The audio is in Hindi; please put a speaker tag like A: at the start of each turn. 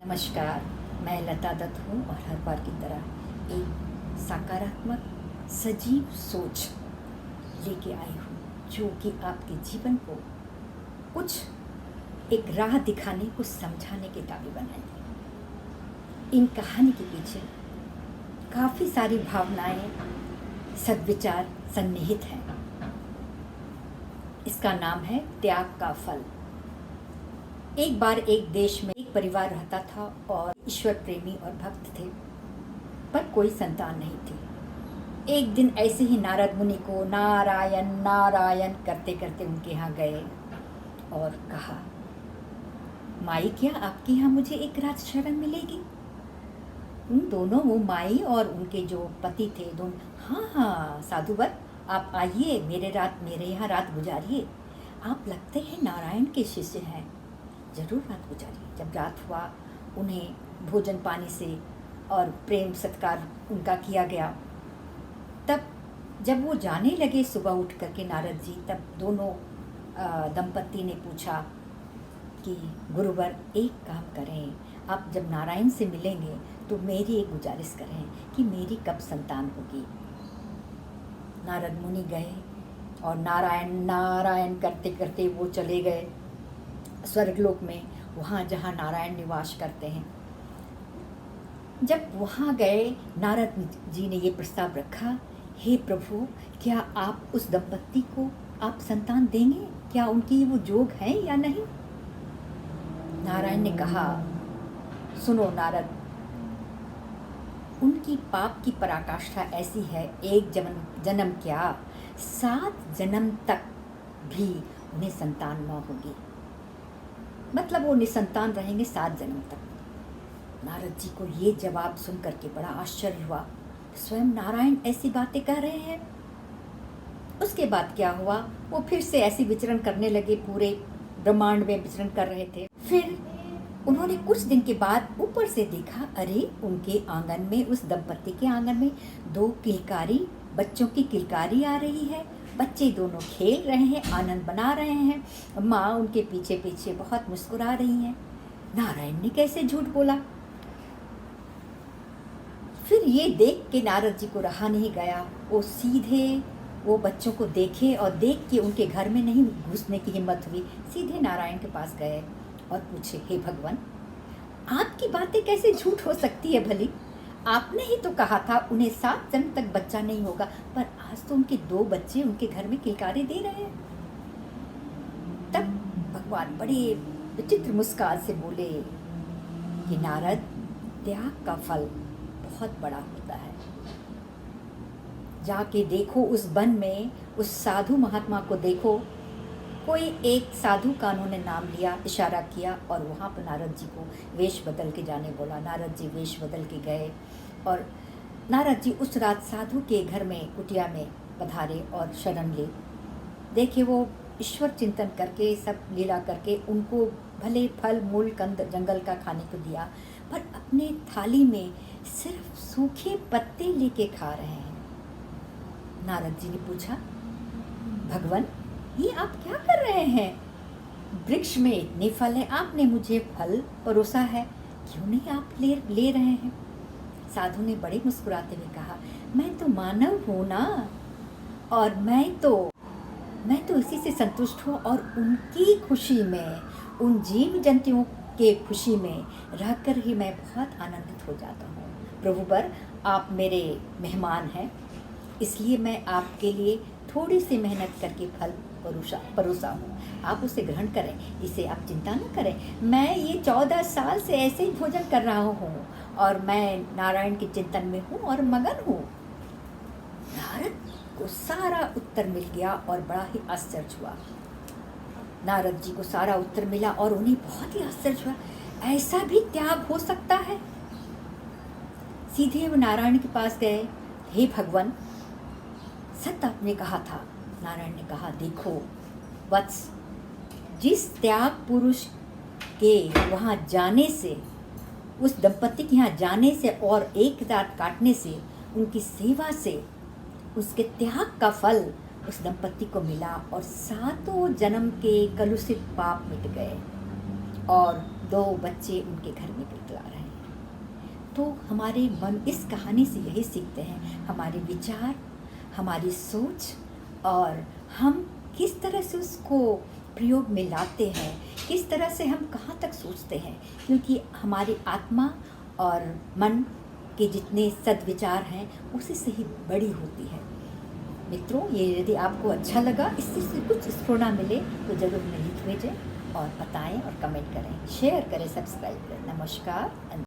A: नमस्कार, मैं लता दत्त हूँ और हर बार की तरह एक सकारात्मक सजीव सोच लेके आई हूँ जो कि आपके जीवन को कुछ एक राह दिखाने, कुछ समझाने के काबिल बनाएगी। इन कहानी के पीछे काफ़ी सारी भावनाएं, सद्विचार सन्निहित हैं। इसका नाम है त्याग का फल। एक बार एक देश में एक परिवार रहता था और ईश्वर प्रेमी और भक्त थे, पर कोई संतान नहीं थी। एक दिन ऐसे ही नारद मुनि को नारायण नारायण करते करते उनके यहाँ गए और कहा, माई क्या आपके यहाँ मुझे एक रात शरण मिलेगी? उन दोनों, वो माई और उनके जो पति थे दोनों, हाँ साधुवर, आप आइए, मेरे यहाँ रात गुजारिए। आप लगते हैं नारायण के शिष्य हैं, ज़रूर रात गुजारिए। जब रात हुआ, उन्हें भोजन पानी से और प्रेम सत्कार उनका किया गया। तब जब वो जाने लगे सुबह उठ करके नारद जी, तब दोनों दंपत्ति ने पूछा कि गुरुवर एक काम करें, आप जब नारायण से मिलेंगे तो मेरी एक गुजारिश करें कि मेरी कब संतान होगी। नारद मुनि गए और नारायण नारायण करते करते वो चले गए स्वर्गलोक में, वहाँ जहाँ नारायण निवास करते हैं। जब वहाँ गए, नारद जी ने ये प्रस्ताव रखा, हे प्रभु, क्या आप उस दंपत्ति को आप संतान देंगे? क्या उनकी वो जोग है या नहीं? नारायण ने कहा, सुनो नारद, उनकी पाप की पराकाष्ठा ऐसी है, एक जन्म क्या 7 जन्म तक भी उन्हें संतान न होगी। मतलब वो निसंतान रहेंगे 7 जन्म तक। नारद जी को ये जवाब सुन करके बड़ा आश्चर्य हुआ, स्वयं नारायण ऐसी बातें कह रहे हैं। उसके बाद क्या हुआ, वो फिर से ऐसी विचरण करने लगे, पूरे ब्रह्मांड में विचरण कर रहे थे। फिर उन्होंने कुछ दिन के बाद ऊपर से देखा, अरे उनके आंगन में, उस दंपत्ति के आंगन में 2 किलकारी, बच्चों की किलकारी आ रही है। बच्चे दोनों खेल रहे हैं, आनंद बना रहे हैं। माँ उनके पीछे पीछे बहुत मुस्कुरा रही हैं। नारायण ने कैसे झूठ बोला? फिर ये देख के नारद जी को रहा नहीं गया, वो सीधे वो बच्चों को देखे और देख के उनके घर में नहीं घुसने की हिम्मत हुई, सीधे नारायण के पास गए और पूछे, हे भगवान, आपकी बातें कैसे झूठ हो सकती है भली? आपने ही तो कहा था उन्हें 7 जन्म तक बच्चा नहीं होगा, पर आज तो उनके 2 बच्चे उनके घर में किलकारी दे रहे हैं। तब भगवान बड़े विचित्र मुस्कान से बोले कि नारद, त्याग का फल बहुत बड़ा होता है। जाके देखो उस वन में, उस साधु महात्मा को देखो। कोई एक साधु का उन्होंने नाम लिया, इशारा किया और वहाँ पर नारद जी को वेश बदल के जाने बोला। नारद जी वेश बदल के गए और नारद जी उस रात साधु के घर में, कुटिया में पधारे और शरण ले। देखे वो ईश्वर चिंतन करके, सब लीला करके उनको भले फल मूल कंद जंगल का खाने को दिया, पर अपने थाली में सिर्फ सूखे पत्ते लेके खा रहे हैं। नारद जी ने पूछा, भगवान, ये आप क्या कर रहे हैं? वृक्ष में इतने फल हैं, आपने मुझे फल परोसा है, क्यों नहीं आप ले रहे हैं? साधु ने बड़े मुस्कुराते हुए कहा, मैं तो मानव हूँ ना, और मैं तो इसी से संतुष्ट हूँ, और उनकी खुशी में, उन जीव जंतुओं के खुशी में रहकर ही मैं बहुत आनंदित हो जाता हूँ। प्रभुवर, आप मेरे मेहमान हैं, इसलिए मैं आपके लिए थोड़ी सी मेहनत करके फल परोसा हूँ, आप उसे ग्रहण करें, इसे आप चिंता न करें। मैं ये 14 साल से ऐसे ही भोजन कर रहा हूँ और मैं नारायण के चिंतन में हूँ और मगन हूँ। नारद को सारा उत्तर मिल गया और बड़ा ही आश्चर्य हुआ। नारद जी को सारा उत्तर मिला और उन्हें बहुत ही आश्चर्य हुआ, ऐसा भी त्याग हो सकता है? सीधे वो नारायण के पास गए, हे भगवान, सत्य आपने कहा था। नारायण ने कहा, देखो वत्स, जिस त्याग पुरुष के वहाँ जाने से, उस दंपत्ति के यहाँ जाने से और एक रात काटने से, उनकी सेवा से, उसके त्याग का फल उस दंपत्ति को मिला और 7 जन्म के कलुषित पाप मिट गए और 2 बच्चे उनके घर में तो हमारे मन इस कहानी से यही सीखते हैं, हमारे विचार, हमारी सोच और हम किस तरह से उसको प्रयोग में लाते हैं, किस तरह से हम कहाँ तक सोचते हैं, क्योंकि हमारी आत्मा और मन के जितने सद्विचार हैं उसी से ही बड़ी होती है। मित्रों, ये यदि आपको अच्छा लगा, इससे से कुछ स्फूर्णा मिले तो ज़रूर हमें लिख भेजें और बताएं और कमेंट करें, शेयर करें, सब्सक्राइब करें। नमस्कार।